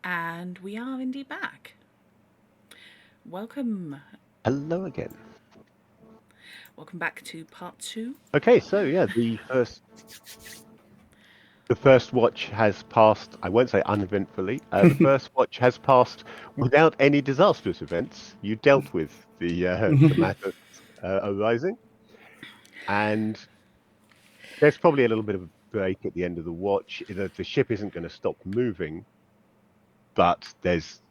And we are indeed back. Welcome. Hello again. Welcome back to part 2. Okay, so yeah, the first watch has passed. I won't say uneventfully. The first watch has passed without any disastrous events. You dealt with the matter arising, and there's probably a little bit of a break at the end of the watch. The ship isn't going to stop moving, but there's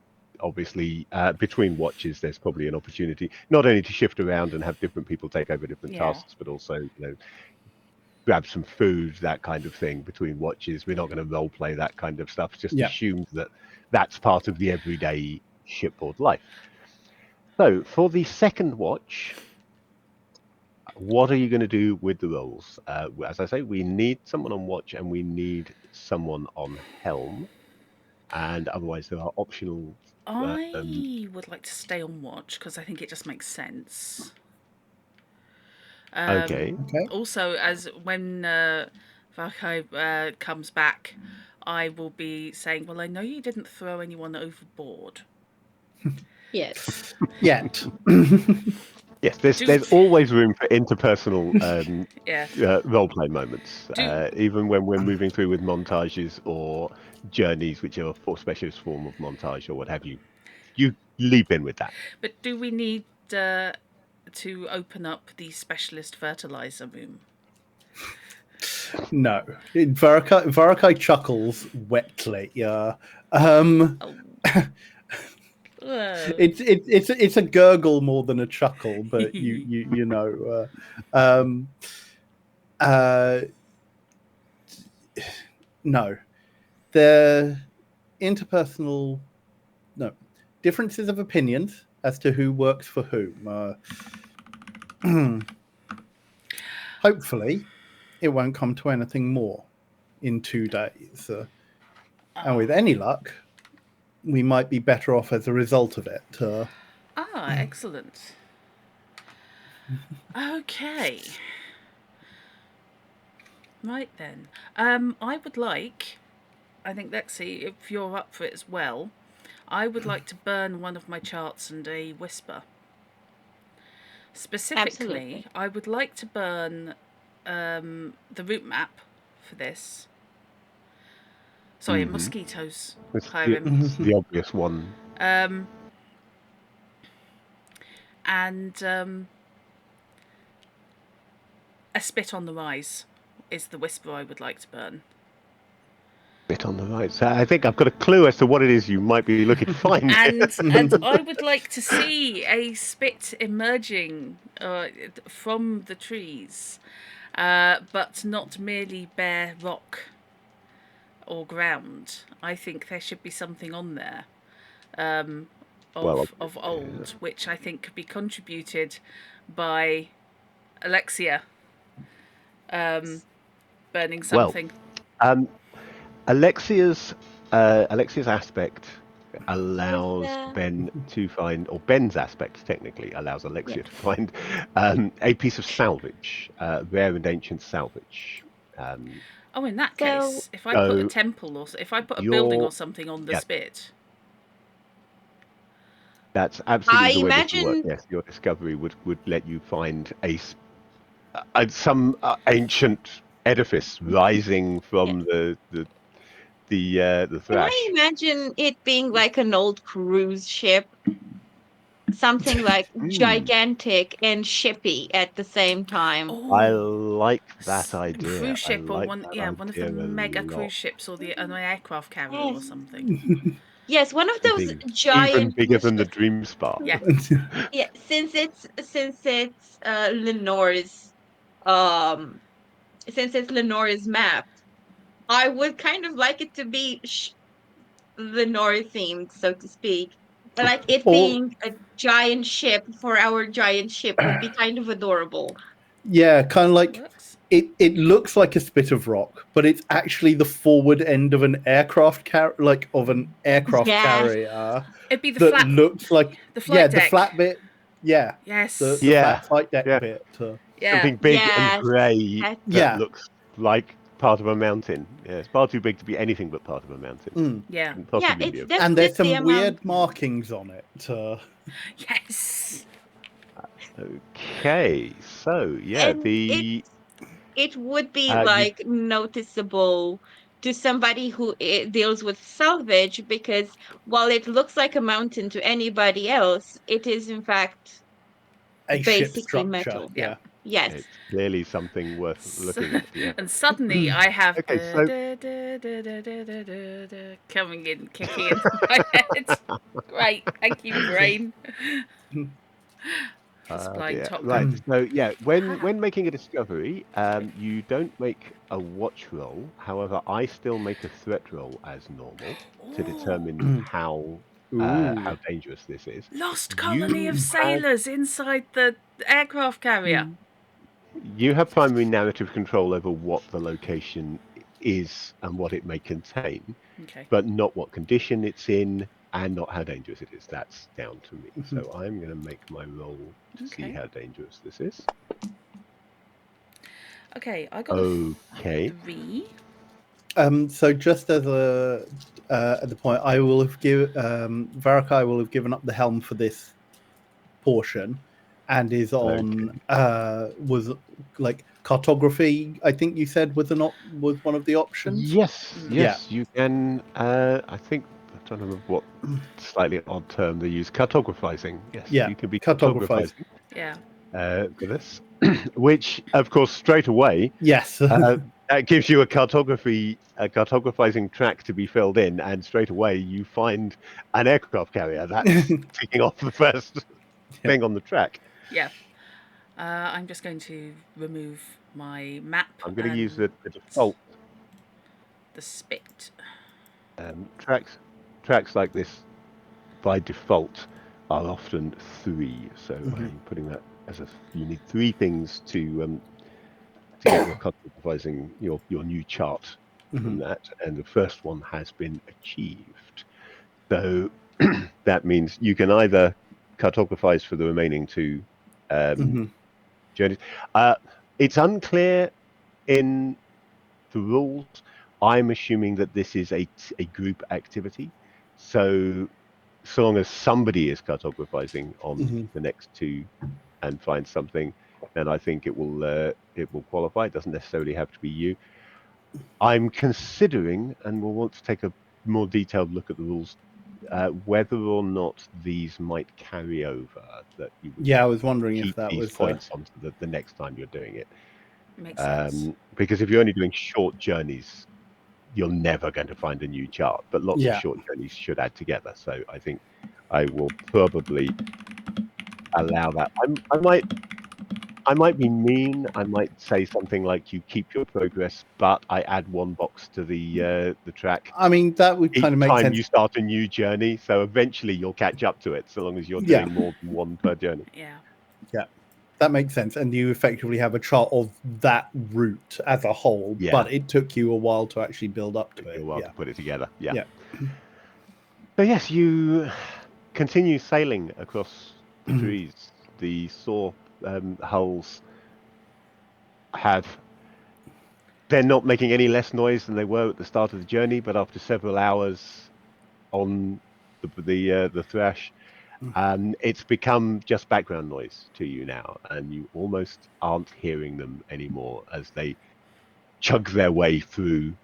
obviously between watches there's probably an opportunity not only to shift around and have different people take over different Yeah. tasks, but also grab some food, that kind of thing between watches. We're not going to role play that kind of stuff. Just assume that that's part of the everyday shipboard life. So for the second watch, what are you going to do with the roles? As I say, we need someone on watch and we need someone on helm, and otherwise there are optional. I would like to stay on watch because I think it just makes sense. Okay. Also, as when Vakai comes back, I will be saying, well, I know you didn't throw anyone overboard. Yes. Yet. Yes, there's always room for interpersonal Yeah. role-play moments, even when we're moving through with montages or journeys, which are a specialist form of montage or what have you. You leap in with that. But do we need to open up the specialist fertilizer room? No. Varakai chuckles wetly. Yeah. It's a gurgle more than a chuckle, but you know. No, the interpersonal differences of opinions as to who works for whom. Hopefully, it won't come to anything more in 2 days, and with any luck, we might be better off as a result of it. Excellent. Okay. Right then. I would like, I think, Lexi, if you're up for it as well, I would like to burn one of my charts and a whisper. Specifically, Absolutely. I would like to burn the route map for this. Sorry, mosquitoes. It's Hiram. the obvious one. And a spit on the rise is the whisper I would like to burn. Bit on the right. So I think I've got a clue as to what it is you might be looking to find. And I would like to see a spit emerging from the trees, but not merely bare rock or ground. I think there should be something on there of old, which I think could be contributed by Alexia burning something. Well, Alexia's aspect allows Ben to find, or Ben's aspect technically allows Alexia to find a piece of salvage, rare and ancient salvage. In that case, if I put a temple or if I put a building or something on the spit. That's absolutely the way this would work. Yes, your discovery would let you find some ancient edifice rising from the thrash. Can I imagine it being like an old cruise ship? Something like gigantic and shippy at the same time. I like that idea. Cruise ship or one of the mega cruise ships or an aircraft carrier or something. Yes, one of those giant, even bigger than the Dream Spa. Yeah. Yeah, since it's Lenore's map, I would kind of like it to be Lenore themed, so to speak. Like it being a giant ship for our giant ship would be kind of adorable. Yeah, kind of like it looks like a spit of rock, but it's actually the forward end of an aircraft carrier. It'd be the that flat, looks like the flight deck. the flat bit. Yeah. Yes. The flat flight deck bit. Something big and grey that looks like part of a mountain. Yeah, it's far too big to be anything but part of a mountain. Yeah. And Yeah, possibly it's be a And there's definitely some a weird mountain. markings on it. Yes. Okay, so yeah, And it would be you like noticeable to somebody who deals with salvage, because while it looks like a mountain to anybody else, it is in fact A ship basically structure. metal. Yeah. Yes. it's clearly something worth looking at. Yeah. And suddenly I have Okay, coming in, kicking into my head. Great, thank you, brain. Supplying Yeah, top right. coat. So yeah, when making a discovery, you don't make a watch roll. However, I still make a threat roll as normal to determine how dangerous this is. Lost colony You of have sailors inside the aircraft carrier. you have primary narrative control over what the location is and what it may contain, Okay. but not what condition it's in and not how dangerous it is. That's down to me. So I'm going to make my roll to see Okay. how dangerous this is. Okay, I got Okay. a 3. So just as a at the point, I will have Varakai will have given up the helm for this portion, and is on was like cartography. I think you said was one of the options. Yes, you can. I think I'm trying to remember what slightly odd term they use. Cartographizing. Yes, Yeah, you can be cartographizing. cartographizing Yeah. for this, which of course straight away Yes. that gives you a cartographizing track to be filled in, and straight away you find an aircraft carrier. That's ticking off the first thing on the track. Yeah. I'm just going to remove my map. I'm going to use and the default the spit. tracks like this by default are often 3. So I'm putting that as you need 3 things to get your cartographizing your new chart from that, and the first one has been achieved. So that means you can either cartographize for the remaining 2 journeys. It's unclear in the rules. I'm assuming that this is a group activity. So long as somebody is cartographizing on the next 2 and finds something, then I think it will qualify. It doesn't necessarily have to be you. I'm considering, and we'll want to take a more detailed look at the rules, whether or not these might carry over. That you would I was wondering if keep that these was points onto the next time you're doing it. Makes sense. Because if you're only doing short journeys, you're never going to find a new chart. But lots of short journeys should add together. So I think I will probably allow that. I might be mean. I might say something like you keep your progress, but I add 1 box to the track I mean, that would each kind of make time sense. you start a new journey. So eventually you'll catch up to it, so long as you're doing more than 1 per journey. Yeah. Yeah, that makes sense. And you effectively have a chart of that route as a whole, but it took you a while to actually build up to it. A while to put it together. Yeah. So yes, you continue sailing across the trees. The saw hulls they're not making any less noise than they were at the start of the journey, but after several hours on the thrash, it's become just background noise to you now, and you almost aren't hearing them anymore as they chug their way through.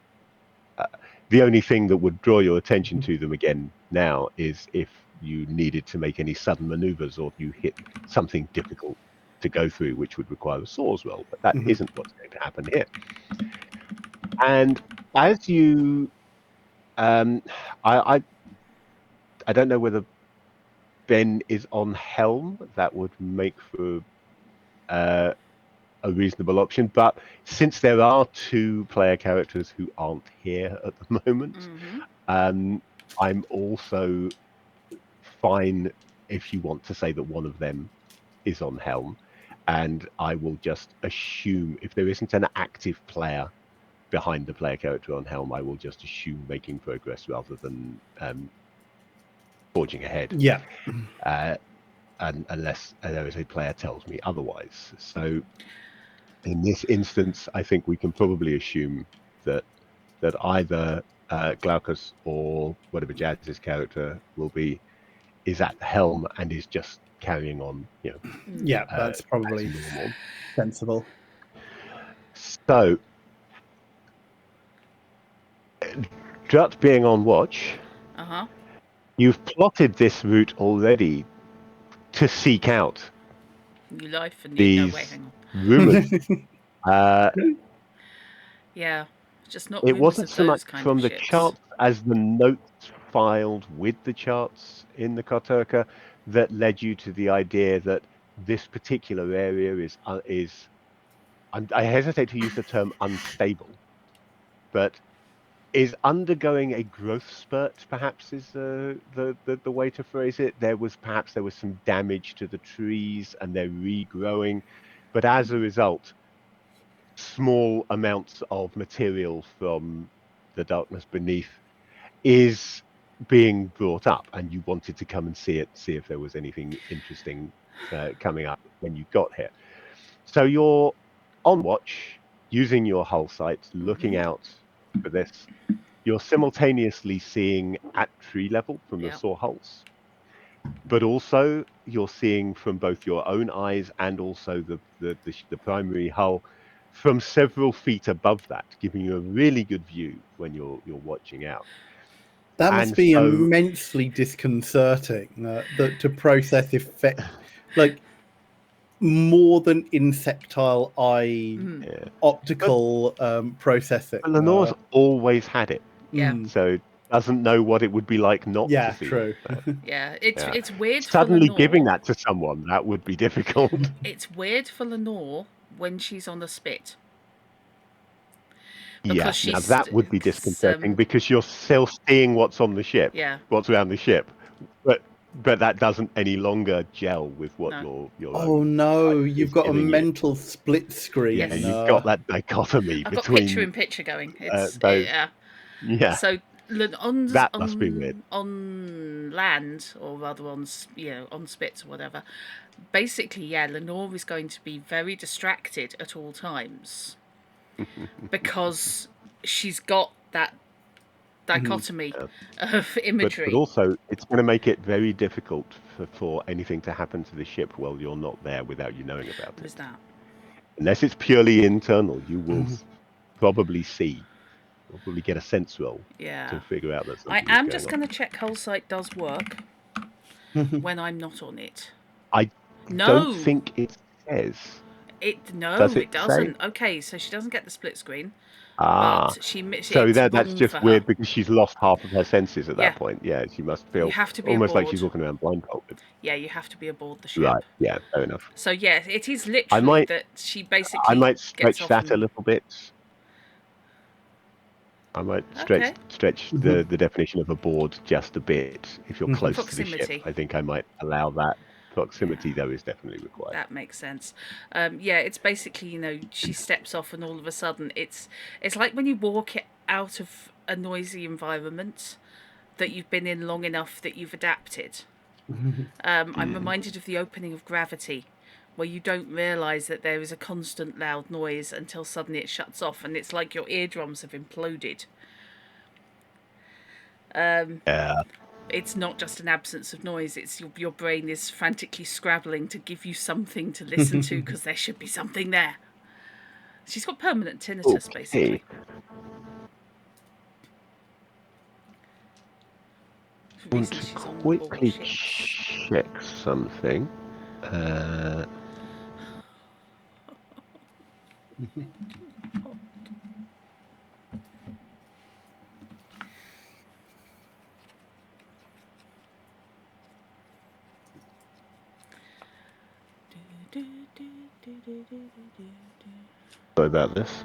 The only thing that would draw your attention to them again now is if you needed to make any sudden maneuvers or you hit something difficult to go through, which would require a saws roll, but that isn't what's going to happen here. And as you, I don't know whether Ben is on helm. That would make for a reasonable option. But since there are 2 player characters who aren't here at the moment, I'm also fine if you want to say that one of them is on helm. And I will just assume if there isn't an active player behind the player character on helm, I will just assume making progress rather than forging ahead. Yeah. And unless there is a player tells me otherwise. So in this instance, I think we can probably assume that either Glaucus or whatever Jazz's character will be is at the helm and is just carrying on, Yeah, that's probably as normal. sensible. So, Drut being on watch, you've plotted this route already to seek out New life and these no, wait, hang on. rumors. Yeah, just not. It wasn't of so much those kind from of the ships. charts as the notes filed with the charts in the Karturka that led you to the idea that this particular area is I hesitate to use the term unstable, but is undergoing a growth spurt, perhaps is the way to phrase it. There was some damage to the trees and they're regrowing, but as a result, small amounts of material from the darkness beneath is being brought up, and you wanted to come and see if there was anything interesting coming up when you got here. So you're on watch, using your hull sights, looking out for this. You're simultaneously seeing at tree level from the saw hulls, but also you're seeing from both your own eyes and also the primary hull from several feet above that, giving you a really good view when you're watching out. That must be immensely disconcerting that to process effect, like more than insectile eye optical processing. But Lenore's always had it, Yeah. so doesn't know what it would be like not to see. True. Yeah, it's weird. Suddenly for Lenore, giving that to someone, that would be difficult. It's weird for Lenore when she's on the spit. Yeah, now that would be disconcerting because you're still seeing what's on the ship, what's around the ship, but that doesn't any longer gel with what your oh no, you've got a mental split screen. Yeah, you've got that dichotomy I've between got picture in picture going. It's those, yeah. So that must be weird. On land, or rather on spits or whatever. Basically, Lenore is going to be very distracted at all times because she's got that dichotomy of imagery. But also, it's going to make it very difficult for anything to happen to the ship while you're not there without you knowing about it. What is that? Unless it's purely internal, you will probably get a sense roll to figure out that something I am just going to check hull sight does work when I'm not on it. I don't think it says. It doesn't. Say? Okay, so she doesn't get the split screen. But so that's just weird because she's lost half of her senses at that point. Yeah, she must feel almost like she's walking around blindfolded. Yeah, you have to be aboard the ship. Right. Yeah. Fair enough. So yeah, it is literally that she basically. I might stretch that a little bit. I might stretch the definition of aboard just a bit. If you're close to the ship, I think I might allow that. Proximity, though, is definitely required. That makes sense. It's basically, she steps off and all of a sudden it's like when you walk out of a noisy environment that you've been in long enough that you've adapted. I'm reminded of the opening of Gravity, where you don't realise that there is a constant loud noise until suddenly it shuts off and it's like your eardrums have imploded. It's not just an absence of noise, it's your brain is frantically scrabbling to give you something to listen to because there should be something there. She's got permanent tinnitus, basically. I want to quickly check something. Sorry about this.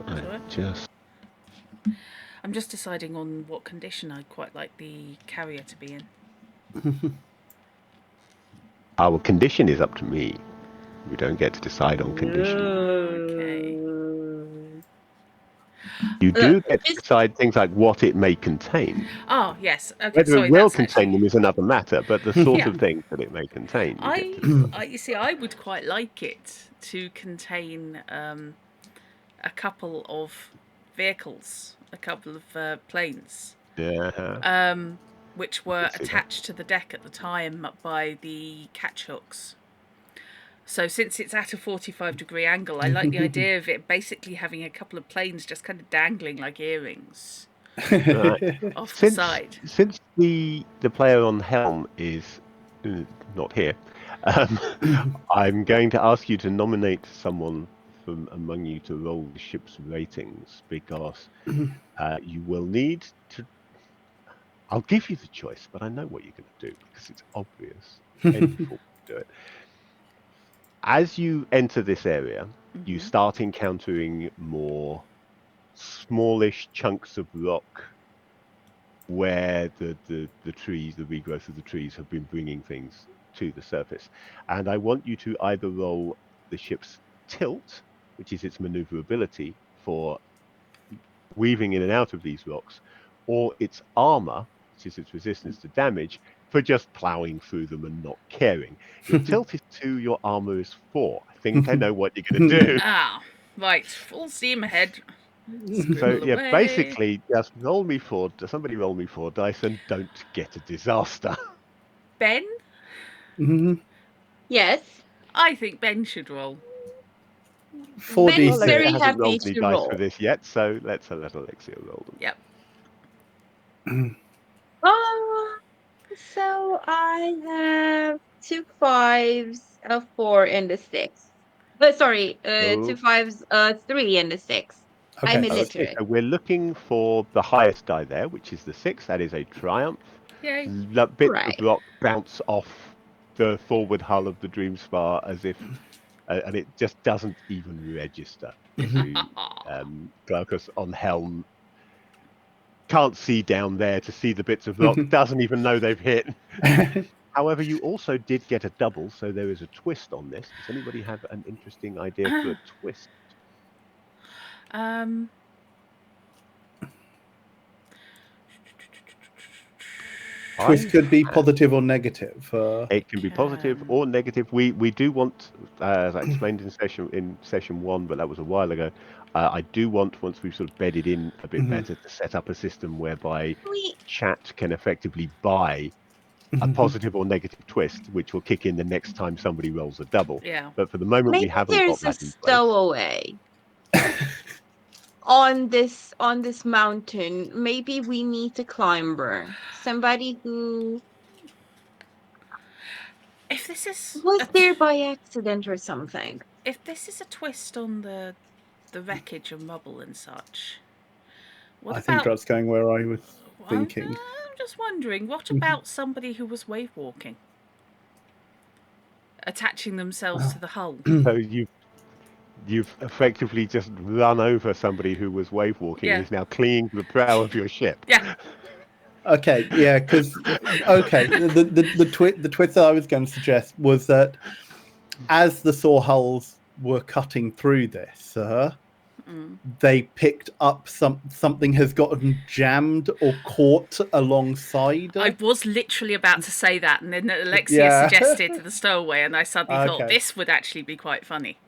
I'm just deciding on what condition I'd quite like the carrier to be in. Our condition is up to me. We don't get to decide on condition. Okay. You do get to decide things like what it may contain. Oh, yes. Okay, whether it will contain them is another matter, but the sort of things that it may contain. You see, I would quite like it to contain a couple of vehicles a couple of planes, Yeah. which were see that. attached to the deck at the time by the catch hooks. So since it's at a 45-degree angle, I like the idea of it basically having a couple of planes just kind of dangling like earrings off the side. Since the player on helm is not here, I'm going to ask you to nominate someone from among you to roll the ship's ratings, because you will need to. I'll give you the choice, but I know what you're going to do because it's obvious. Any fool can do it. As you enter this area, you start encountering more smallish chunks of rock where the trees, the regrowth of the trees, have been bringing things to the surface. And I want you to either roll the ship's tilt, which is its maneuverability for weaving in and out of these rocks, or its armor, which is its resistance to damage, for just plowing through them and not caring. Your tilt is 2, your armor is 4. I think I know what you're going to do. Ah, right, full steam ahead. So Scribble yeah, away. basically, just somebody roll me 4 dice and don't get a disaster. Ben? Yes. I I think Ben should roll. 4d6. Ben's Alexia very hasn't happy rolled any to dice roll. for this yet, so let's let Alexia roll them. Yep. So I have 2 5s, a 4, and a 6. Sorry, 2 5s, 3, and a 6. I'm Okay. illiterate. So we're looking for the highest die there, which is the 6. That is a triumph. Yay. That bits Right. of rock bounce off the forward hull of the Dream Spar as if, and it just doesn't even register to Glaucus on helm. Can't see down there to see the bits of rock, doesn't even know they've hit. However, you also did get a double, so there is a twist on this. Does anybody have an interesting idea for a twist? Twist could be positive or negative. It can be positive or negative. We do want, as I explained in session 1, but that was a while ago. I do want, once we've sort of bedded in a bit better, to set up a system whereby chat can effectively buy a positive or negative twist, which will kick in the next time somebody rolls a double. Yeah. But for the moment, Maybe we haven't got there's a that in place. stowaway on this mountain. Maybe we need a climber, somebody who If this is was there by accident or something. If this is a twist on the wreckage and rubble and such, what I think that's going where I was thinking. I'm just wondering, what about somebody who was wave walking, attaching themselves to the hull? So you've effectively just run over somebody who was wave walking and is now clinging to the prow of your ship. Yeah. Okay, yeah, because the twist that I was going to suggest was that as the saw hulls were cutting through this, they picked up something has gotten jammed or caught alongside. I was literally about to say that, and then Alexia suggested the stowaway, and I suddenly thought this would actually be quite funny.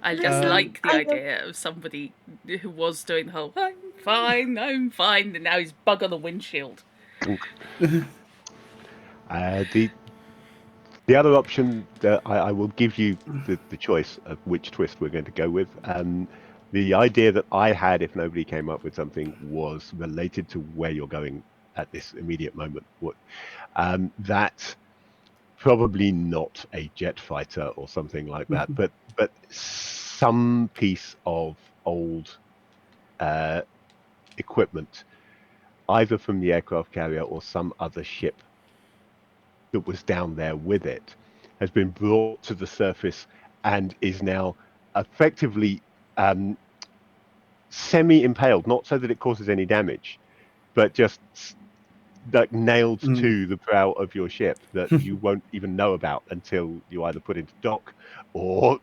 I just like the idea of somebody who was doing the whole I'm fine, and now he's bug on the windshield. The other option, I will give you the choice of which twist we're going to go with. The idea that I had, if nobody came up with something, was related to where you're going at this immediate moment. That probably not a jet fighter or something like that, but some piece of old equipment, either from the aircraft carrier or some other ship that was down there with it, has been brought to the surface and is now effectively semi-impaled, not so that it causes any damage, but just like nailed to the prow of your ship that you won't even know about until you either put into dock or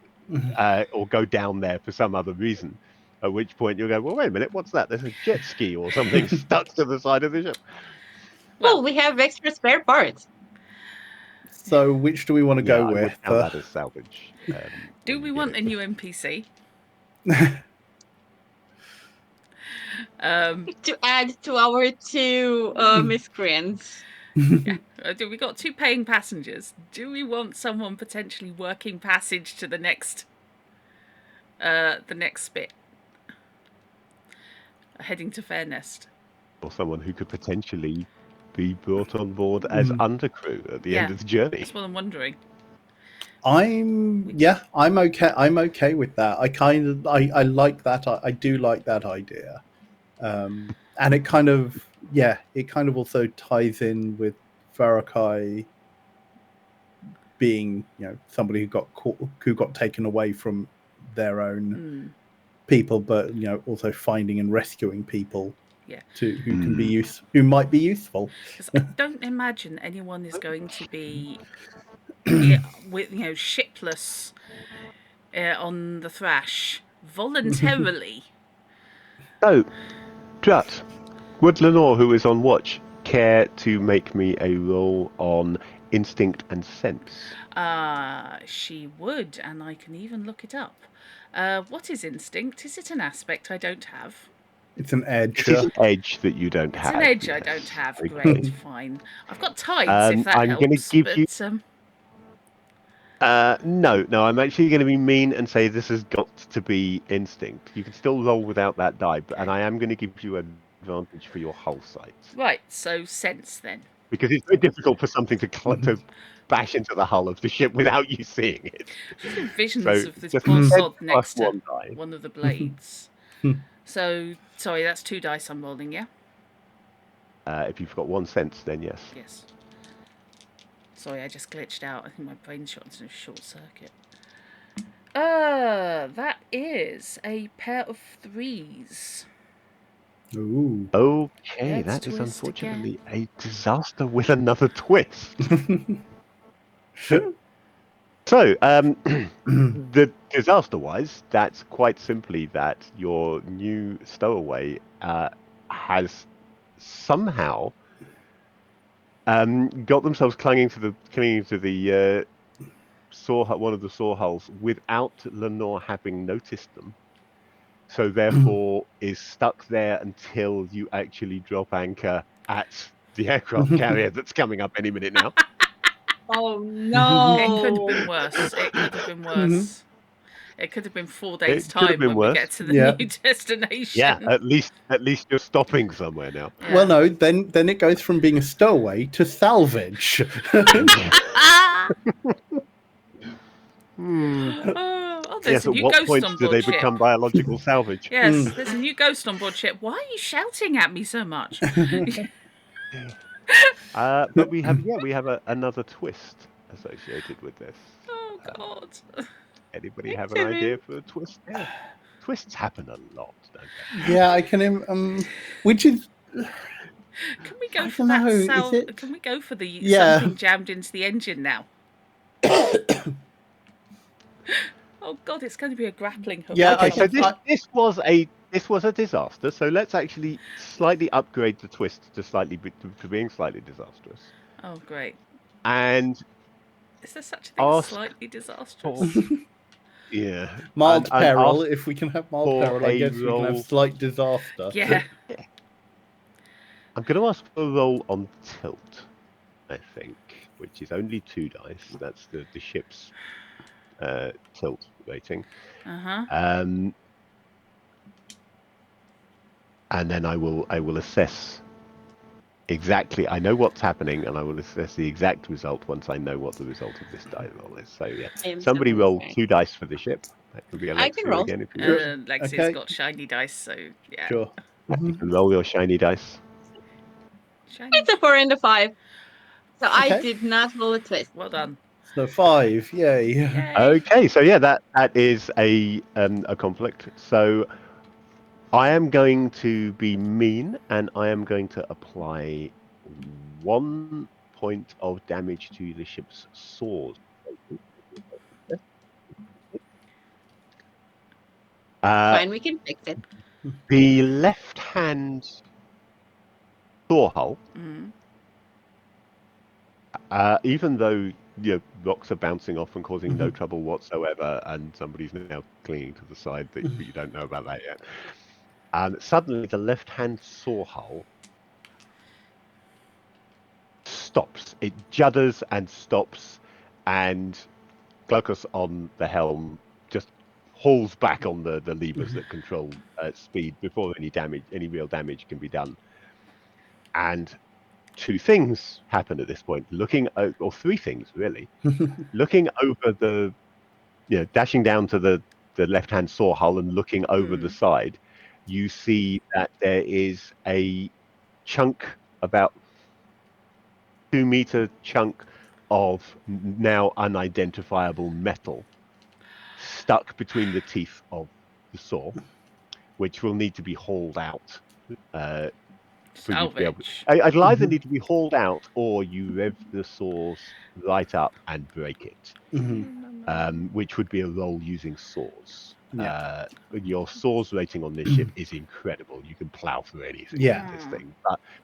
go down there for some other reason. At which point you'll go, well, wait a minute, what's that? There's a jet ski or something stuck to the side of the ship. Well, we have extra spare parts. So which do we want to go I with? would count that as salvage. Do we want a new NPC? To add to our two miscreants. Yeah. We got 2 paying passengers. Do we want someone potentially working passage to the next spit? Heading to Fairnest. Or someone who could potentially be brought on board as undercrew at the end Yeah. of the journey. That's what I'm wondering. I'm okay. I'm okay with that. I like that. I do like that idea, and it kind of also ties in with Varakai being somebody who got taken away from their own people, but also finding and rescuing people. Yeah. Who might be useful. Because I don't imagine anyone is going to be with shipless on the Thrash voluntarily. So, Drat, would Lenore, who is on watch, care to make me a roll on instinct and sense? She would, and I can even look it up. What is instinct? Is it an aspect I don't have? It's an edge. It is an edge that you don't It's have. an edge I yes. don't have. Very Great, good. fine. I've got tights, if that I'm helps. gonna give but, you- No, I'm actually going to be mean and say this has got to be instinct. You can still roll without that die, and I am going to give you an advantage for your hull sights. Right, so sense then. Because it's very difficult for something to bash into the hull of the ship without you seeing it. Just have visions So, of this just poor sense sod plus next to one die. one of the blades. So, sorry, that's 2 dice I'm rolling, yeah? If you've got 1 sense, then yes. Yes. Sorry, I just glitched out. I think my brain shot into a short circuit. That is a pair of 3s. Ooh. Okay, Let's that is twist unfortunately a disaster with another twist. So, the disaster-wise, that's quite simply that your new stowaway has somehow got themselves clinging to the one of the saw hulls without Lenore having noticed them. So therefore is stuck there until you actually drop anchor at the aircraft carrier that's coming up any minute now. Oh no! It could have been worse. It could have been worse. It could have been 4 days' It could have time been when worse. we get to the Yeah. new destination. Yeah, at least you're stopping somewhere now. Yeah. Well, no, then it goes from being a stowaway to salvage. Oh, there's Yes, a at new what ghost point on do board they ship. become biological salvage? Yes, there's a new ghost on board ship. Why are you shouting at me so much? But we have another twist associated with this. Oh God. Anybody have an idea for a twist? Yeah. Twists happen a lot, don't they? Yeah, I can. Which is. Can we go I for don't that? know, is it- Can we go for the Yeah. something jammed into the engine now? Oh God, it's going to be a grappling hook. Yeah, Okay, so I- this was a disaster. So let's actually slightly upgrade the twist to being slightly disastrous. Oh great. And Is there such a thing as Ask slightly disastrous? yeah, Mild and peril. ask If we can have mild for peril, I a guess we can roll. have slight disaster. Yeah. I'm going to ask for a roll on tilt, I think, which is only 2 dice. That's the ship's tilt rating. Uh-huh. And then I will assess exactly. I know what's happening, and I will assess the exact result once I know what the result of this die roll is. So yeah, somebody roll 2 dice for the ship. That can be I can Alexia roll. again if you wish. Lexi's Okay. got shiny dice, so yeah. Sure. You can roll your shiny dice. Shiny. It's a 4 and a 5. So I Okay. did not roll a twist. Well done. So 5, yay. Yay. Okay, so yeah, that is a conflict. So I am going to be mean, and I am going to apply 1 point of damage to the ship's sword. Fine, we can fix it. The left-hand saw hull, Mm. even though rocks are bouncing off and causing no trouble whatsoever, and somebody's now clinging to the side that you don't know about that yet. Suddenly, the left-hand saw hull stops. It judders and stops, and Glaucus on the helm just hauls back on the levers that control speed before any real damage can be done. And two things happen at this point. Or three things really. Looking over dashing down to the left-hand saw hull and looking over the side, you see that there is a chunk, about 2-meter chunk of now unidentifiable metal stuck between the teeth of the saw, which will need to be hauled out for you to be able to. Salvage. It'll either need to be hauled out or you rev the saws right up and break it, which would be a roll using saws. Yeah. Your saws rating on this ship is incredible. You can plow through anything Yeah. with this thing.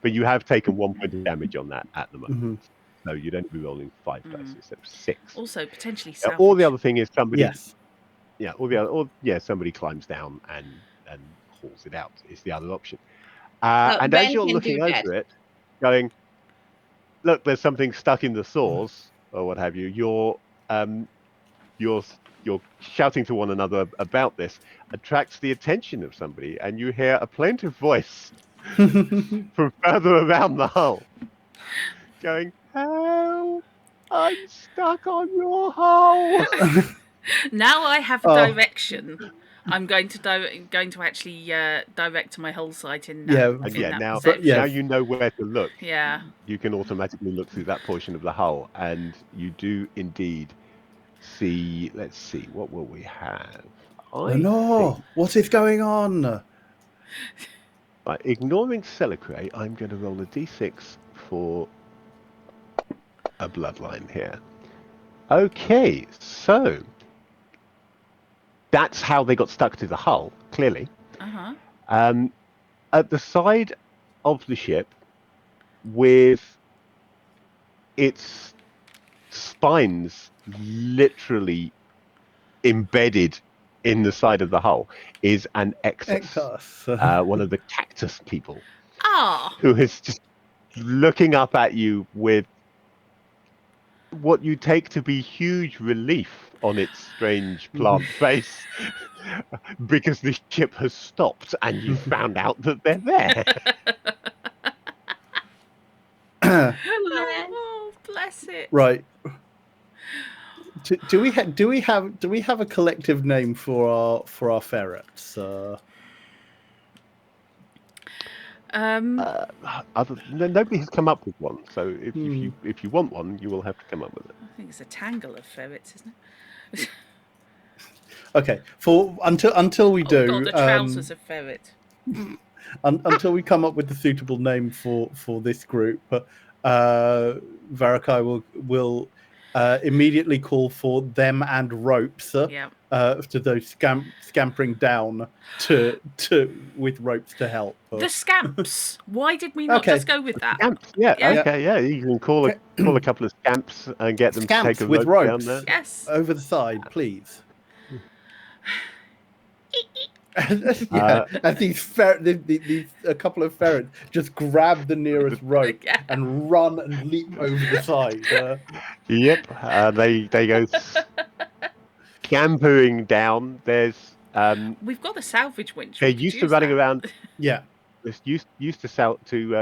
But you have taken 1 point of damage on that at the moment. So you don't be rolling 5 dice instead of 6. Also potentially salvage. Or the other thing is somebody. Yes. Yeah. Somebody climbs down and hauls it out. Is the other option. And Ben as you're can looking do that. over it, going, look, there's something stuck in the saws or what have you. You're shouting to one another about this, attracts the attention of somebody, and you hear a plaintive voice from further around the hull going, "Help! I'm stuck on your hull." Now I have a direction. I'm going to actually direct my whole site in that, Now perception. you know where to look. Yeah. You can automatically look through that portion of the hull, and you do indeed see. Let's see, what will we have? What is going on? Ignoring Celicrae, I'm going to roll a d6 for a bloodline here. Okay, so that's how they got stuck to the hull, clearly. At the side of the ship, with its spines literally embedded in the side of the hull, is an Ectus. One of the cactus people. Who is just looking up at you with what you take to be huge relief on its strange plant face, because the ship has stopped and you found out that they're there. Oh, bless it. Right. Do we have a collective name for our ferrets? Nobody has come up with one, so if you want one, you will have to come up with it. I think it's a tangle of ferrets, isn't it? Okay. Until we do. God, the trousers of ferret. Until we come up with the suitable name for this group, Varakai will immediately call for them and ropes to those scampering down with ropes to help. The scamps. Why did we not just go with that? Scamps, yeah. You can call a couple of scamps and get them to take a with rope ropes down there. Yes. Over the side, please. And these a couple of ferrets just grab the nearest rope and run and leap over the side. Yep, they go scampering down. There's we've got the salvage winch. They're used to running around. Yeah, they're used to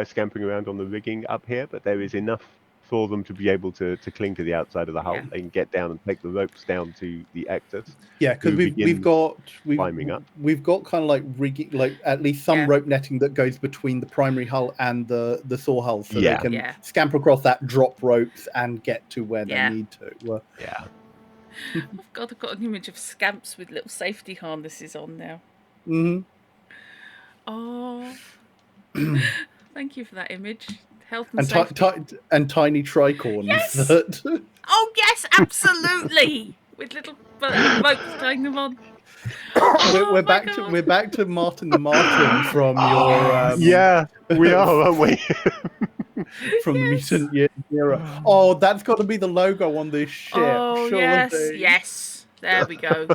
scampering around on the rigging up here, but there is enough for them to be able to cling to the outside of the hull. They can get down and take the ropes down to the Ectus. Yeah, because we've got climbing up. We've got kind of like rigging, like at least some rope netting that goes between the primary hull and the saw hull, so they can scamper across that, drop ropes, and get to where they need to. I've got an image of scamps with little safety harnesses on now. Oh, thank you for that image. Health and safety. And tiny tricorns. Yes! Oh yes, absolutely. With little ropes tying them on. We're back to Martin the Martin from your yeah, we are, aren't we? From Mutant Year Zero. Oh, that's got to be the logo on this ship. Oh yes, there we go.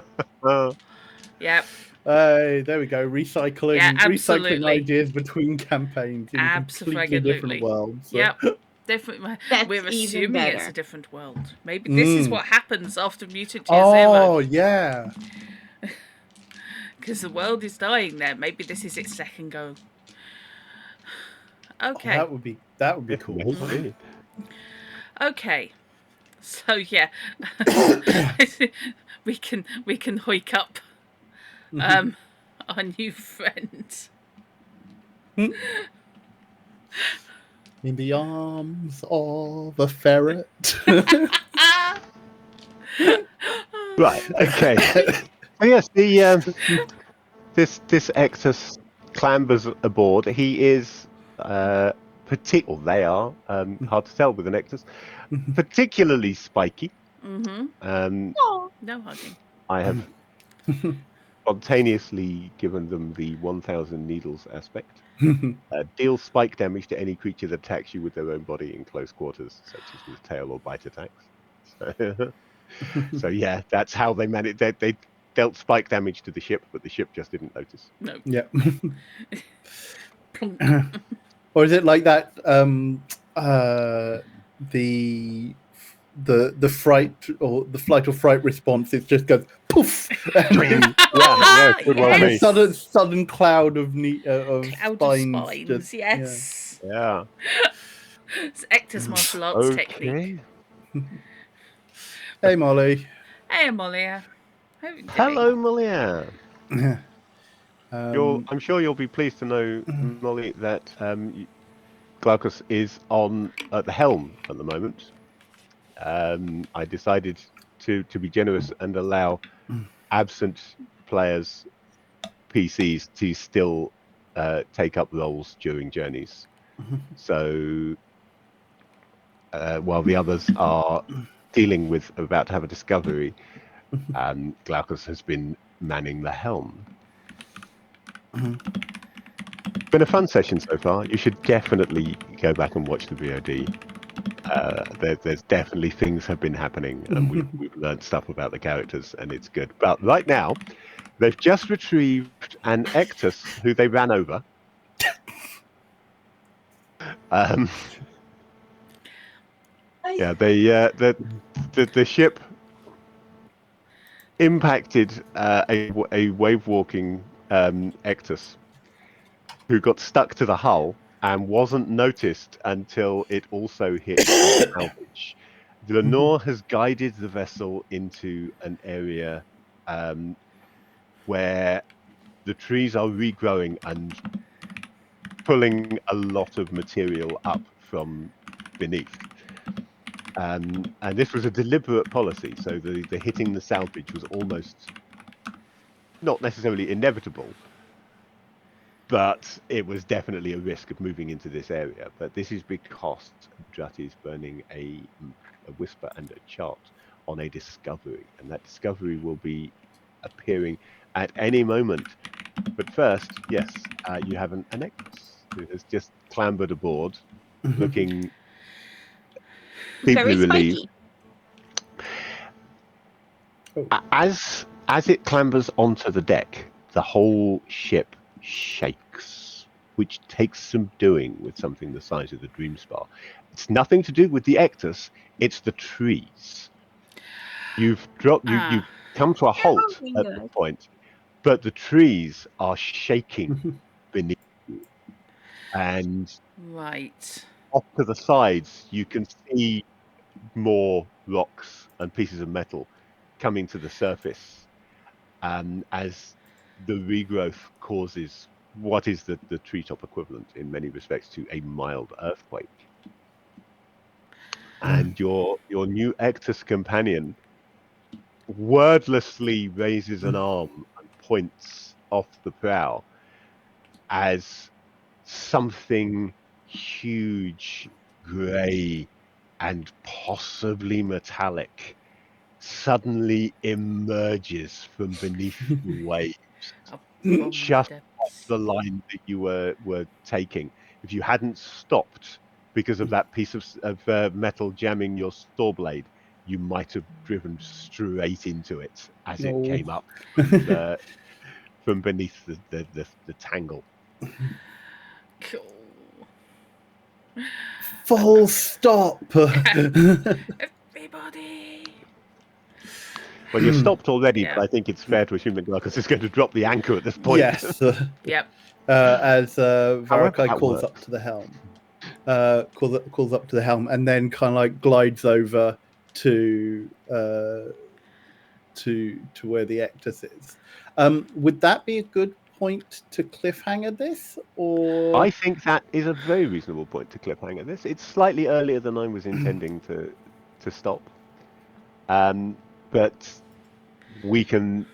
Yep. There we go. Recycling, Yeah, recycling absolutely. ideas between campaigns in completely different Absolutely. worlds. Yep. Definitely. That's We're even assuming it's better. a different world. Maybe this is Mm. what happens after mutant year Oh zero. yeah. Because the world is dying there. Maybe this is its second go. Oh, Okay. that would be cool. Maybe. Okay. So yeah, we can hoik up our new friend. In the arms of a ferret. Right. Okay. So yes, the this Ectus clambers aboard. He is they are hard to tell with an Ectus, particularly spiky. Mm-hmm. Oh, No hugging. I have spontaneously given them the 1,000 needles aspect. Deal spike damage to any creature that attacks you with their own body in close quarters, such as with tail or bite attacks. So yeah, that's how they managed. They dealt spike damage to the ship, but the ship just didn't notice. No. Yeah. Plonk. Or is it like that? The fright or the flight or fright response, it just goes poof. Yeah, could well And a be. sudden cloud of Cloud spines. of spines. Just, Yes. Yeah. It's Ectus martial arts technique. Okay. Hey Molly. Hey, Amalia. How are you doing? Hello, Malia. Um, I'm sure you'll be pleased to know, Molly, that Glaucus is on at the helm at the moment. I decided to be generous and allow absent players, PCs, to still take up roles during journeys. So while the others are dealing with about to have a discovery, Glaucus has been manning the helm. Been a fun session so far. You should definitely go back and watch the VOD. There's definitely things have been happening, and we've learned stuff about the characters, and it's good. But right now, they've just retrieved an Ectus who they ran over. Yeah, the ship impacted a wave walking Ectus who got stuck to the hull and wasn't noticed until it also hit salvage. Lenore has guided the vessel into an area where the trees are regrowing and pulling a lot of material up from beneath. And this was a deliberate policy, so the hitting the salvage was almost not necessarily inevitable, but it was definitely a risk of moving into this area. But this is because Drat is burning a whisper and a chart on a discovery, and that discovery will be appearing at any moment. But first, yes, you have an Ectus who has just clambered aboard, looking deeply very relieved. spiky. As it clambers onto the deck, the whole ship shakes, which takes some doing with something the size of the Dreamspar. It's nothing to do with the Ectus, it's the trees. You've come to a halt my at God. the point, but the trees are shaking beneath you. And Right. off to the sides, you can see more rocks and pieces of metal coming to the surface as the regrowth causes what is the treetop equivalent in many respects to a mild earthquake. And your new Ectus companion wordlessly raises an arm and points off the prow as something huge, grey, and possibly metallic suddenly emerges from beneath the waves, Up from just the off depths. the line that you were taking. If you hadn't stopped because of that piece of metal jamming your saw blade, you might have driven straight into it as it No. came up from from beneath the tangle. Cool. Full stop. Everybody. Well, you're stopped already, Yeah. but I think it's fair to assume that Marcus is going to drop the anchor at this point. Yes. Yep. As However, Varakai that calls up works. to the helm. Calls up to the helm, and then kind of like glides over to where the Ectus is. Would that be a good point to cliffhanger this, or I think that is a very reasonable point to cliffhanger this. It's slightly earlier than I was intending to stop. But we can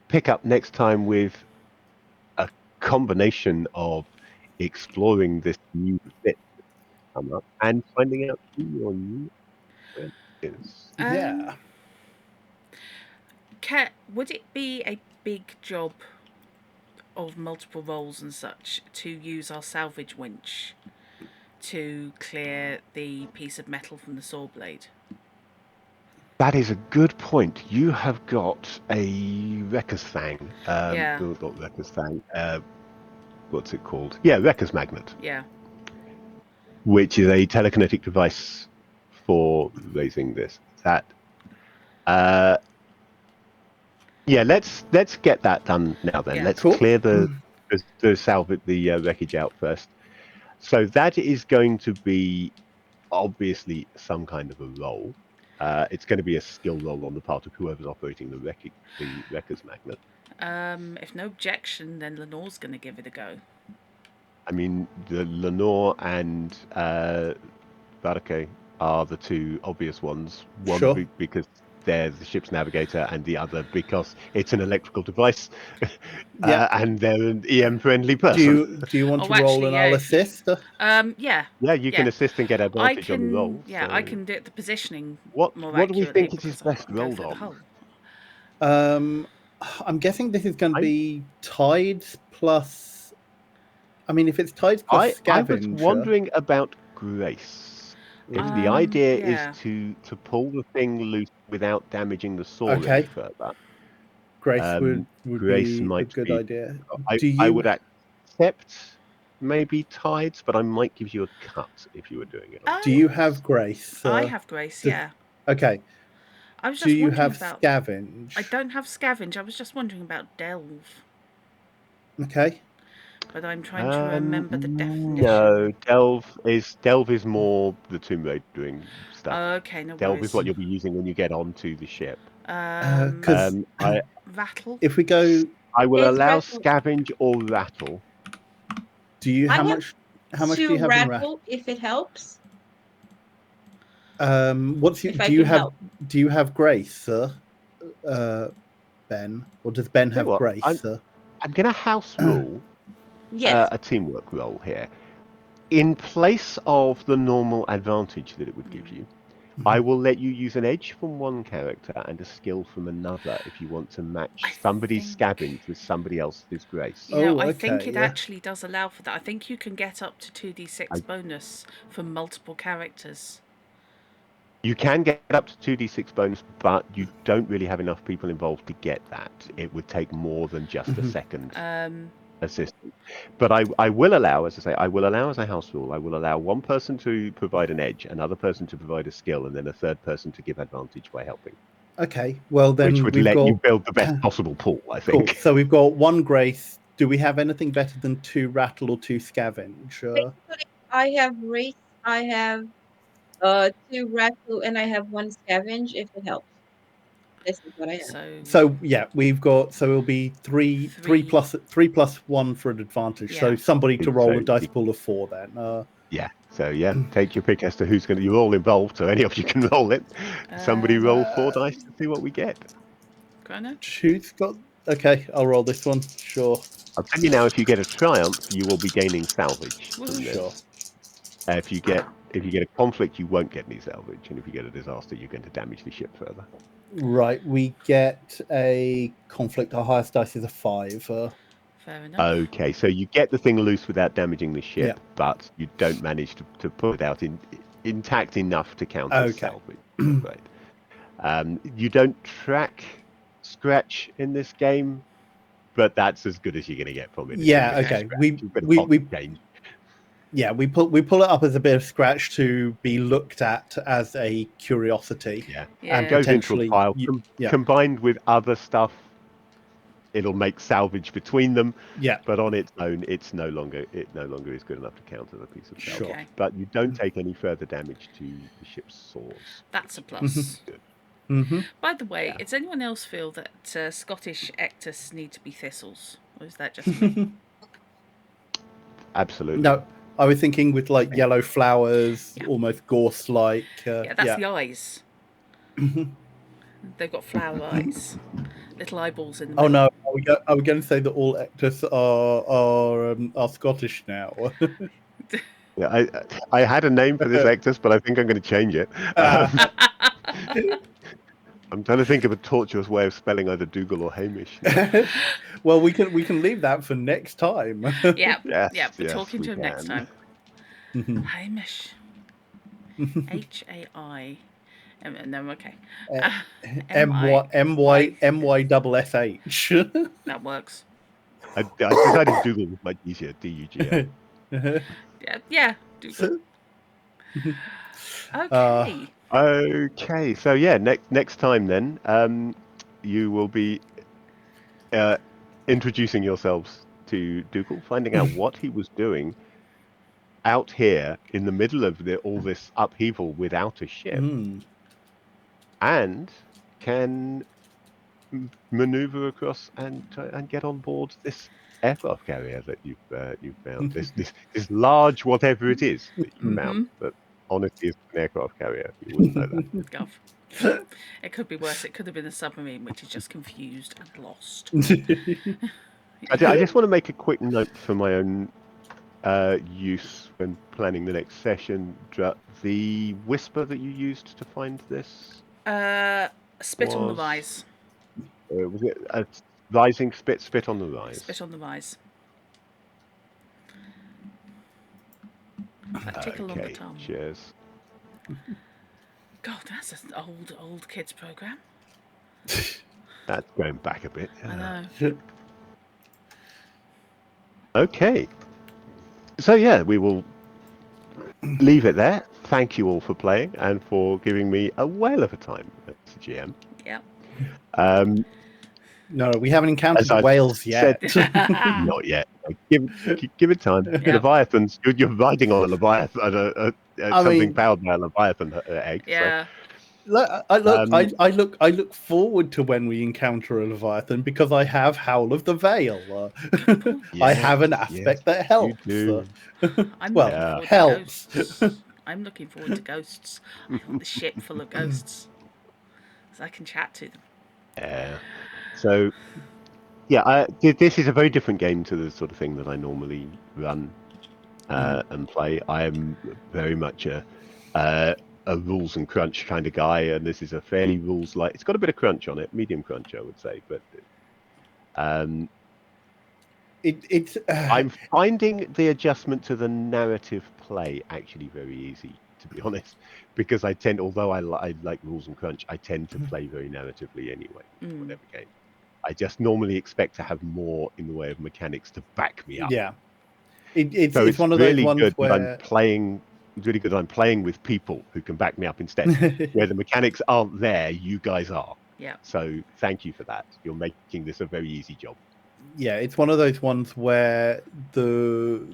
pick up next time with a combination of exploring this new bit that's come up and finding out who your new friend is. yeah? Would it be a big job of multiple roles and such to use our salvage winch to clear the piece of metal from the saw blade? That is a good point. You have got a Wrecker's Fang. Yeah. No, not Wrecker's Fang. What's it called? Yeah, Wrecker's Magnet, Yeah. which is a telekinetic device for raising this. That. Yeah, let's get that done now. Then Yeah. let's Cool. clear the salvage, the wreckage out first. So that is going to be obviously some kind of a role. It's going to be a skill roll on the part of whoever's operating the Wrecker's Magnet. If no objection, then Lenore's going to give it a go. I mean, the Lenore and Barake are the two obvious ones. One Sure. because they're the ship's navigator, and the other because it's an electrical device, Yeah. and they're an EM-friendly person. Do you want Oh, to roll actually, and yeah, I'll if- assist? Yeah. Yeah, you can Yeah. assist and get I advantage on the can. roll. Yeah, so I can do the positioning What more do we accurately think it is because I best can go rolled through the on? hole. I'm guessing this is going to I- be tides plus. I mean, if it's tides plus I was scavenger. wondering about Grace. If the idea yeah. is to pull the thing loose without damaging the saw Okay. any further, Grace would Grace be a might good be. idea. I Do you would accept maybe tides, but I might give you a cut if you were doing it. On do you tides. have Grace? I have Grace. does- Yeah. Okay. I was Do just you wondering have about. scavenge? I don't have scavenge. I was just wondering about delve, Okay. but I'm trying to remember the definition. No, Delve is more the Tomb Raider doing stuff. Okay, no Delve worries. is what you'll be using when you get onto the ship. 'Cause Rattle. if we go, I will It's allow rattle. scavenge or rattle. do you I how have much do you to have in rattle? rattle if it helps. Do I you can have help. do you have Grace, sir? Ben, or does Ben Tell you have what, Grace, sir? I'm going to house rule Yes. a teamwork roll here. In place of the normal advantage that it would give you, I will let you use an edge from one character and a skill from another if you want to match somebody's scavenge with somebody else's Grace. You know, Oh, I think okay, it yeah. actually does allow for that. I think you can get up to 2d6 bonus from multiple characters. You can get up to 2d6 bonus, but you don't really have enough people involved to get that. It would take more than just a second assistant. But I will allow, as I say, I will allow as a house rule, I will allow one person to provide an edge, another person to provide a skill, and then a third person to give advantage by helping. Okay, well then Which would we've let got you build the best possible pool, I cool. think. So we've got one Grace. Do we have anything better than 2 rattle or 2 scavenge? Basically, I have race. I have 2 rattle, and I have 1 scavenge. If it helps, this is what I have. So yeah, we've got it'll be three plus 1 for an advantage. So Yeah. somebody to roll a So dice pool of 4 then. Yeah. So yeah, take your pick as to who's going to. You're all involved, so any of you can roll it. Somebody roll 4 dice to see what we get. Grano? Who's got? Okay, I'll roll this one. Sure. I'll tell you now. If you get a triumph, you will be gaining salvage from this. Sure. If you get a conflict, you won't get any salvage, and if you get a disaster, you're going to damage the ship further. Right, we get a conflict. Our highest dice is a 5. Fair enough. Okay, so you get the thing loose without damaging the ship, Yeah. but you don't manage to put it out intact enough to counter salvage. Right. You don't track scratch in this game. but that's as good as you're going to get from it. It's Yeah, a bit of okay. scratch, We a bit of we, box we change. yeah we pull it up as a bit of scratch to be looked at as a curiosity. Yeah, Yeah. it goes into a Potentially, pile. yeah. Combined with other stuff, it'll make salvage between them. Yeah, But on its own, it no longer is good enough to count as a piece of salvage. sure. Okay. But you don't take any further damage to the ship's saws. That's a plus. Good. Mm-hmm. By the way, Yeah. does anyone else feel that Scottish ectus need to be thistles? Or is that just me? Absolutely. No, I was thinking with like yellow flowers, Yeah. almost gorse-like. Yeah, that's the eyes. They've got flower eyes. Little eyeballs in the Oh middle. no, are we going to say that all actors are Scottish now? Yeah, I had a name for this actress, but I think I'm going to change it. I'm trying to think of a tortuous way of spelling either Dougal or Hamish. Well, we can leave that for next time. Yeah, Yes, yeah. We're yes, talking we to him next can. time. Hamish. H-A-I. No, okay. M-Y-S-S-H. That works. I decided Dougal was much easier. D-U-G-L. Yeah. Okay. Okay, so yeah, next time then, you will be introducing yourselves to Dougal, finding out what he was doing out here in the middle of all this upheaval without a ship, and can maneuver across and get on board this aircraft carrier that you've found. This large whatever it is that you found. But honestly, it's an aircraft carrier. You wouldn't know that. Gov. It could be worse. It could have been a submarine, which is just confused and lost. I just want to make a quick note for my own use when planning the next session. The whisper that you used to find this Spit on the Was- rise. was it a rising spit on the rise? Spit on the rise. That tickle on the Okay, tongue. cheers. God, that's an old kids program. That's going back a bit. I know. Okay. So yeah, we will leave it there. Thank you all for playing and for giving me a whale of a time as a GM. Yep. No, we haven't encountered As I've whales yet. Not yet. Give it time. Yeah. Leviathans. You're riding on a Leviathan, something powered by a Leviathan egg. Yeah. I look forward to when we encounter a Leviathan because I have Howl of the Veil. I have an aspect that helps. You do. I'm Well, looking forward to helps. ghosts. I'm looking forward to ghosts. I want the ship full of ghosts, so I can chat to them. Yeah. So, yeah, this is a very different game to the sort of thing that I normally run and play. I am very much a rules and crunch kind of guy, and this is a fairly rules-like. It's got a bit of crunch on it, medium crunch, I would say, but I'm finding the adjustment to the narrative play actually very easy, to be honest, because I tend, although I like rules and crunch, I tend to play very narratively anyway, whatever game. I just normally expect to have more in the way of mechanics to back me up. Yeah, it's So it's one of really those ones good where that I'm playing. It's really good that I'm playing with people who can back me up instead. Where the mechanics aren't there, you guys are. Yeah. So thank you for that. You're making this a very easy job. Yeah, it's one of those ones where the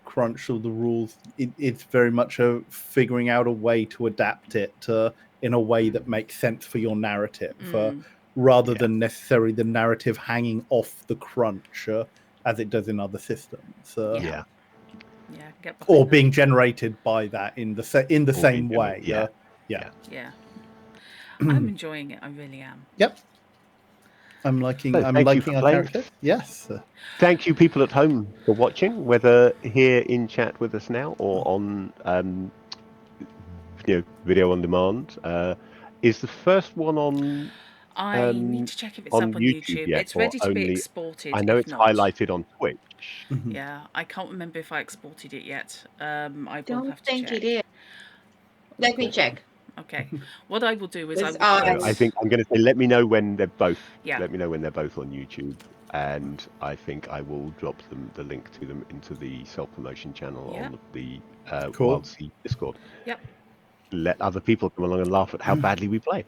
crunch of the rules, it's very much a figuring out a way to adapt it in a way that makes sense for your narrative, rather than necessarily the narrative hanging off the crunch as it does in other systems. Yeah, get behind Or that. being generated by that in the same way. Yeah. I'm enjoying it. I really am. Yep. I'm liking. So, I'm thank you liking for our playing. character. Yes. Thank you, people at home, for watching, whether here in chat with us now or on video on demand. Is the first one on? I need to check if it's on up on YouTube YouTube. yet, It's or ready to be only- exported. I know if it's not. highlighted on Twitch. Yeah, I can't remember if I exported it yet. I will Don't have to think check. it is. Let me check. Okay. What I will do is I It's will So I think I'm going to say let me know when they're both. Yeah. Let me know when they're both on YouTube. and I think I will drop the link to them into the self-promotion channel Yeah. on the Cool. Wildsea Discord. Yep. Let other people come along and laugh at how badly we play.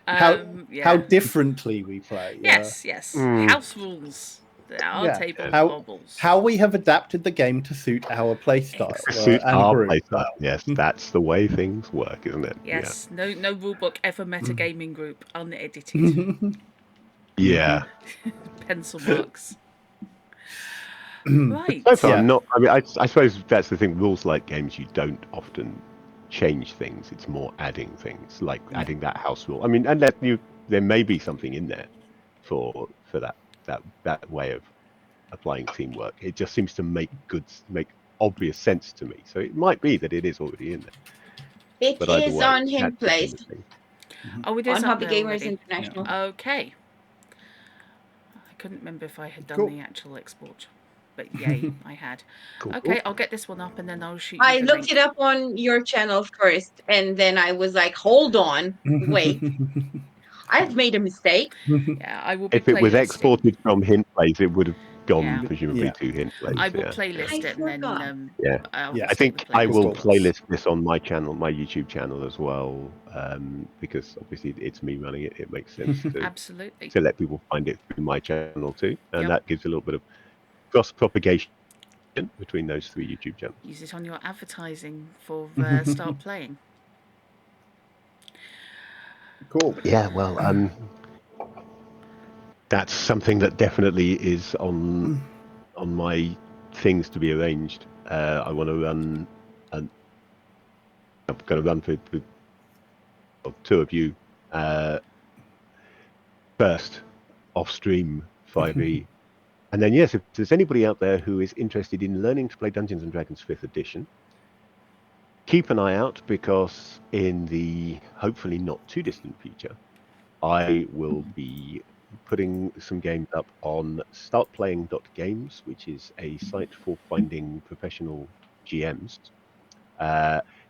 how Yeah. differently we play. Yes. House rules. Our Yeah. table How- bobbles. How we have adapted the game to suit our playstyle Exactly. Suit and our group. playstyle. Yes, that's the way things work, isn't it? Yes. No rulebook ever metagaming group unedited. Yeah. Pencil marks. Right. So far, Yeah. I'm not. I mean, I suppose that's the thing. Rules like games, you don't often change things. It's more adding things, like adding that house rule. I mean, and there may be something in there for that way of applying teamwork. It just seems to make obvious sense to me. So it might be that it is already in there. It But either is way, on him that's the kind place of thing. Oh, it is on up Hobby there Gamers already. International. Okay. I couldn't remember if I had done Cool. the actual export, but yay, I had. Cool, Okay, cool. I'll get this one up and then I'll shoot you I the looked link. it up on your channel first, and then I was like, "Hold on, wait, I've made a mistake." Yeah, I will be If it was playlisting. exported from Hint Plays, it would have gone Yeah. presumably Yeah. to Hint Plays. I will Yeah. playlist I it and then forgot. Yeah. I'll Yeah. I stick think the I will playlist. playlist this on my channel, my YouTube channel as well, because obviously it's me running it. It makes sense Absolutely. to let people find it through my channel too, and Yep. that gives a little bit of cross propagation between those three YouTube channels. Use it on your advertising for Start Playing. Cool. Yeah, well, that's something that definitely is on my things to be arranged. I want to run, and I'm going to run for two of you first off stream 5e. And then, yes, if there's anybody out there who is interested in learning to play Dungeons and Dragons 5th edition, keep an eye out, because in the hopefully not too distant future, I will be putting some games up on startplaying.games, which is a site for finding professional GMs.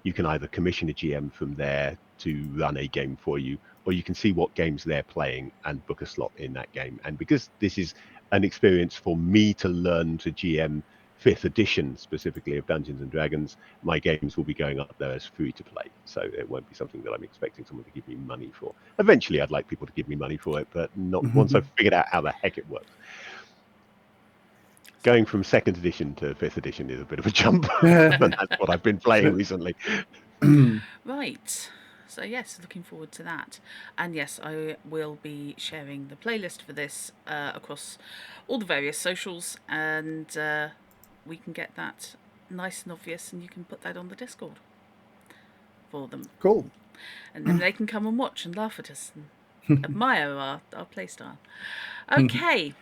You can either commission a GM from there to run a game for you, or you can see what games they're playing and book a slot in that game. And because this is an experience for me to learn to GM 5th edition specifically of Dungeons and Dragons, my games will be going up there as free to play. So it won't be something that I'm expecting someone to give me money for. Eventually, I'd like people to give me money for it, but not once I've figured out how the heck it works. Going from 2nd edition to 5th edition is a bit of a jump, and that's what I've been playing recently. Right. So yes, looking forward to that. And yes, I will be sharing the playlist for this across all the various socials, and we can get that nice and obvious, and you can put that on the Discord for them. Cool. And then they can come and watch and laugh at us and admire our playstyle. Okay.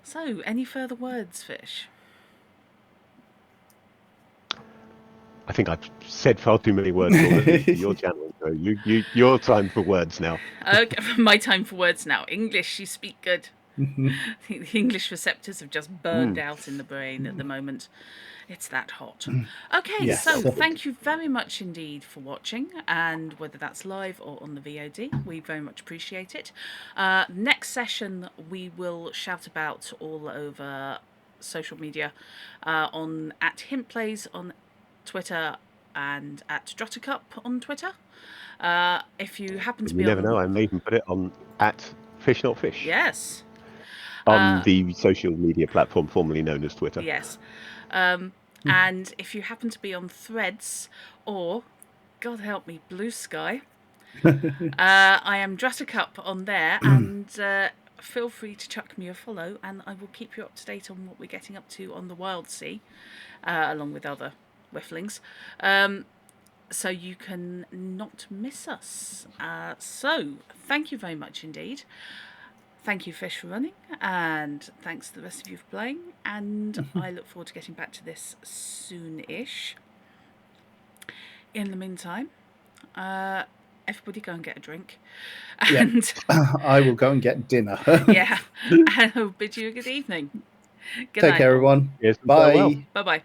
So, any further words, Fish? I think I've said far too many words already for your channel. So your time for words now. Okay, my time for words now. English, you speak good. The English receptors have just burned out in the brain at the moment. It's that hot. Okay, Yes. so thank you very much indeed for watching, and whether that's live or on the VOD, we very much appreciate it. Next session, we will shout about all over social media on @HintPlays on Twitter and @Druttercup on Twitter. If you happen to be You never know. I may even put it on @FishNotFish. Yes. On the social media platform formerly known as Twitter. Yes. And if you happen to be on Threads or, God help me, Blue Sky, I am Druttercup on there, and feel free to chuck me a follow, and I will keep you up to date on what we're getting up to on the Wildsea, along with other whifflings. So you can not miss us. So thank you very much indeed. Thank you, Fish, for running, and thanks to the rest of you for playing, and I look forward to getting back to this soon-ish. In the meantime, everybody go and get a drink, and I will go and get dinner. yeah, and I'll bid you a good evening. Good Take night. care, everyone. Yes, Bye. farewell. Bye-bye.